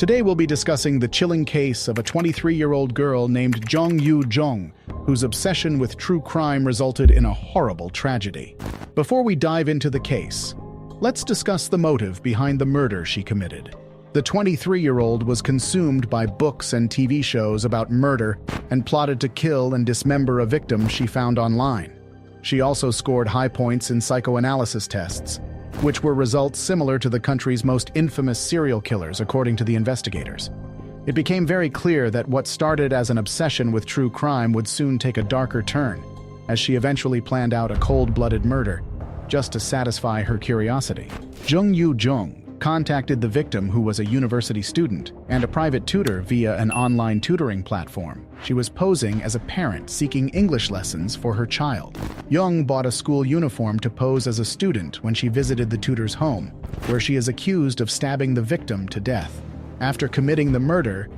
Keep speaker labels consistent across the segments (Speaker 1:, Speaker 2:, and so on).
Speaker 1: Today we'll be discussing the chilling case of a 23-year-old girl named Jeong Yoo-Jeong, whose obsession with true crime resulted in a horrible tragedy. Before we dive into the case, let's discuss the motive behind the murder she committed. The 23-year-old was consumed by books and TV shows about murder and plotted to kill and dismember a victim she found online. She also scored high points in psychoanalysis tests, which were results similar to the country's most infamous serial killers, according to the investigators. It became very clear that what started as an obsession with true crime would soon take a darker turn, as she eventually planned out a cold-blooded murder just to satisfy her curiosity. Jeong Yoo-Jeong contacted the victim, who was a university student and a private tutor, via an online tutoring platform. She was posing as a parent seeking English lessons for her child. Jeong bought a school uniform to pose as a student when she visited the tutor's home, where she is accused of stabbing the victim to death. After committing the murder,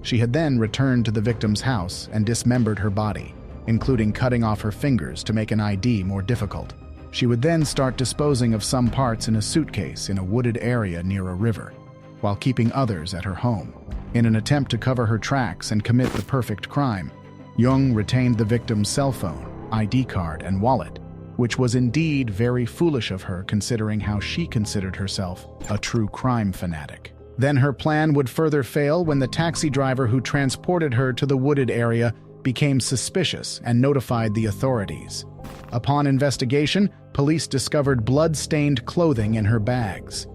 Speaker 1: she had then returned to the victim's house and dismembered her body, including cutting off her fingers to make an ID more difficult. She would then start disposing of some parts in a suitcase in a wooded area near a river, while keeping others at her home. In an attempt to cover her tracks and commit the perfect crime, Jeong retained the victim's cell phone, ID card, and wallet, which was indeed very foolish of her considering how she considered herself a true crime fanatic. Then her plan would further fail when the taxi driver who transported her to the wooded area became suspicious and notified the authorities. Upon investigation, police discovered blood-stained clothing in her bags.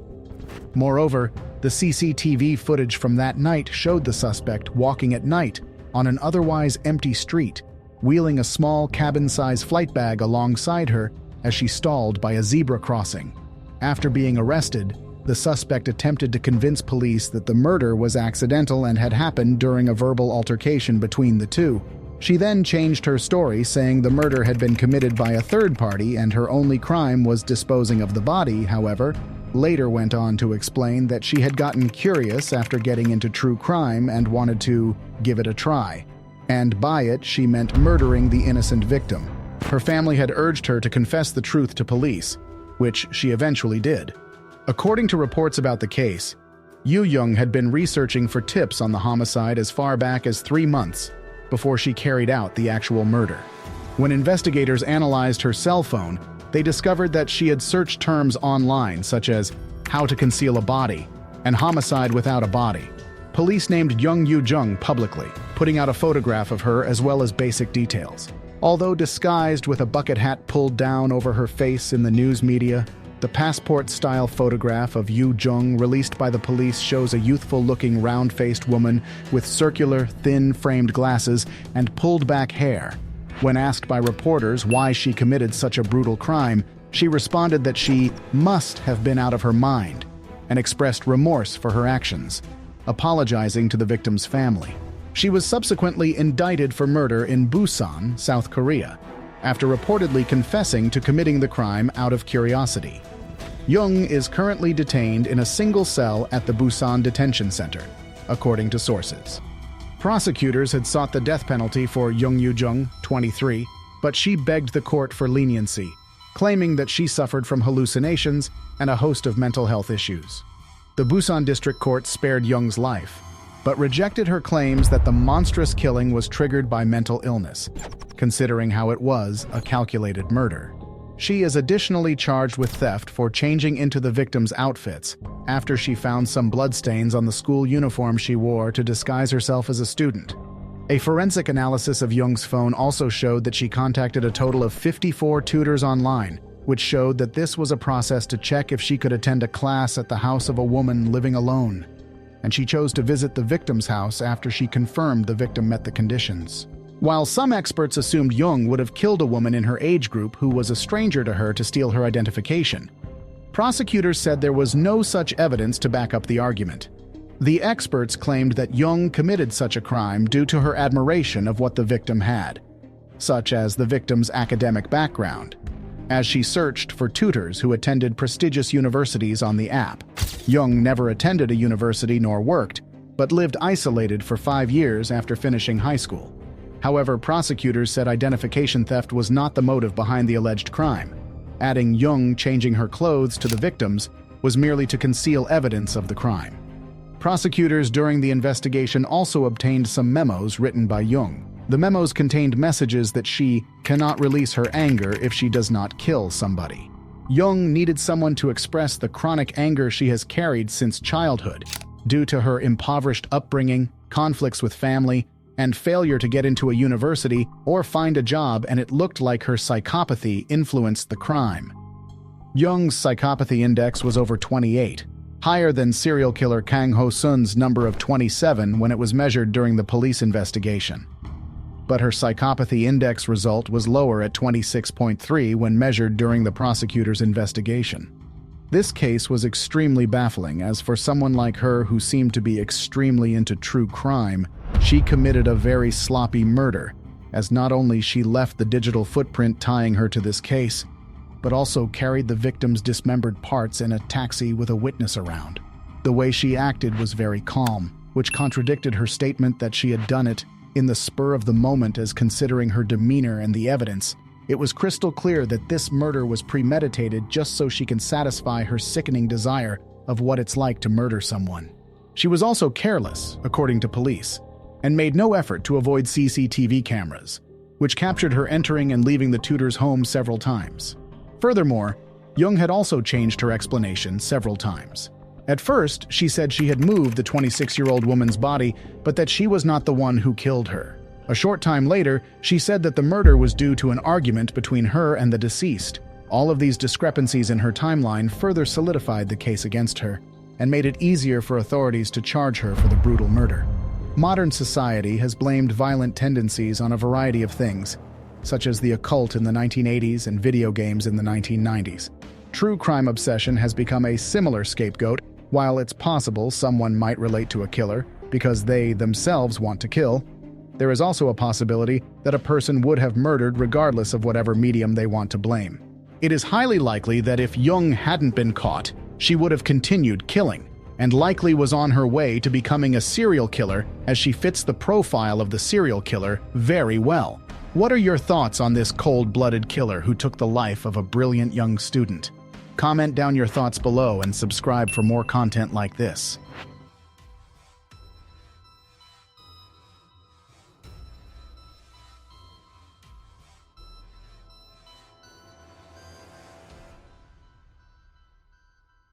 Speaker 1: Moreover, the CCTV footage from that night showed the suspect walking at night on an otherwise empty street, wheeling a small cabin-size flight bag alongside her as she stalled by a zebra crossing. After being arrested, the suspect attempted to convince police that the murder was accidental and had happened during a verbal altercation between the two. She then changed her story, saying the murder had been committed by a third party and her only crime was disposing of the body. However, later went on to explain that she had gotten curious after getting into true crime and wanted to give it a try. And by it, she meant murdering the innocent victim. Her family had urged her to confess the truth to police, which she eventually did. According to reports about the case, Yoo-Jeong had been researching for tips on the homicide as far back as 3 months before she carried out the actual murder. When investigators analyzed her cell phone, they discovered that she had searched terms online such as how to conceal a body and homicide without a body. Police named Jeong Yoo-Jeong publicly, putting out a photograph of her as well as basic details. Although disguised with a bucket hat pulled down over her face in the news media, the passport-style photograph of Yoo-Jeong released by the police shows a youthful-looking round-faced woman with circular, thin-framed glasses and pulled-back hair. When asked by reporters why she committed such a brutal crime, she responded that she must have been out of her mind and expressed remorse for her actions, apologizing to the victim's family. She was subsequently indicted for murder in Busan, South Korea, after reportedly confessing to committing the crime out of curiosity. Jeong is currently detained in a single cell at the Busan Detention Center, according to sources. Prosecutors had sought the death penalty for Jeong Yoo-Jeong, 23, but she begged the court for leniency, claiming that she suffered from hallucinations and a host of mental health issues. The Busan District Court spared Jeong's life, but rejected her claims that the monstrous killing was triggered by mental illness, considering how it was a calculated murder. She is additionally charged with theft for changing into the victim's outfits after she found some bloodstains on the school uniform she wore to disguise herself as a student. A forensic analysis of Jeong's phone also showed that she contacted a total of 54 tutors online, which showed that this was a process to check if she could attend a class at the house of a woman living alone, and she chose to visit the victim's house after she confirmed the victim met the conditions. While some experts assumed Jeong would have killed a woman in her age group who was a stranger to her to steal her identification, prosecutors said there was no such evidence to back up the argument. The experts claimed that Jeong committed such a crime due to her admiration of what the victim had, such as the victim's academic background, as she searched for tutors who attended prestigious universities on the app. Jeong never attended a university nor worked, but lived isolated for 5 years after finishing high school. However, prosecutors said identification theft was not the motive behind the alleged crime, adding Jeong changing her clothes to the victims was merely to conceal evidence of the crime. Prosecutors during the investigation also obtained some memos written by Jeong. The memos contained messages that she cannot release her anger if she does not kill somebody. Jeong needed someone to express the chronic anger she has carried since childhood, due to her impoverished upbringing, conflicts with family, and failure to get into a university or find a job, and it looked like her psychopathy influenced the crime. Jeong's psychopathy index was over 28, higher than serial killer Kang Ho-sun's number of 27 when it was measured during the police investigation. But her psychopathy index result was lower at 26.3 when measured during the prosecutor's investigation. This case was extremely baffling, as for someone like her who seemed to be extremely into true crime, she committed a very sloppy murder, as not only she left the digital footprint tying her to this case, but also carried the victim's dismembered parts in a taxi with a witness around. The way she acted was very calm, which contradicted her statement that she had done it in the spur of the moment, as considering her demeanor and the evidence. It was crystal clear that this murder was premeditated just so she can satisfy her sickening desire of what it's like to murder someone. She was also careless, according to police, and made no effort to avoid CCTV cameras, which captured her entering and leaving the tutor's home several times. Furthermore, Jeong had also changed her explanation several times. At first, she said she had moved the 26-year-old woman's body, but that she was not the one who killed her. A short time later, she said that the murder was due to an argument between her and the deceased. All of these discrepancies in her timeline further solidified the case against her and made it easier for authorities to charge her for the brutal murder. Modern society has blamed violent tendencies on a variety of things, such as the occult in the 1980s and video games in the 1990s. True crime obsession has become a similar scapegoat. While it's possible someone might relate to a killer because they themselves want to kill, there is also a possibility that a person would have murdered regardless of whatever medium they want to blame. It is highly likely that if Jeong hadn't been caught, she would have continued killing, and likely was on her way to becoming a serial killer, as she fits the profile of the serial killer very well. What are your thoughts on this cold-blooded killer who took the life of a brilliant young student? Comment down your thoughts below and subscribe for more content like this.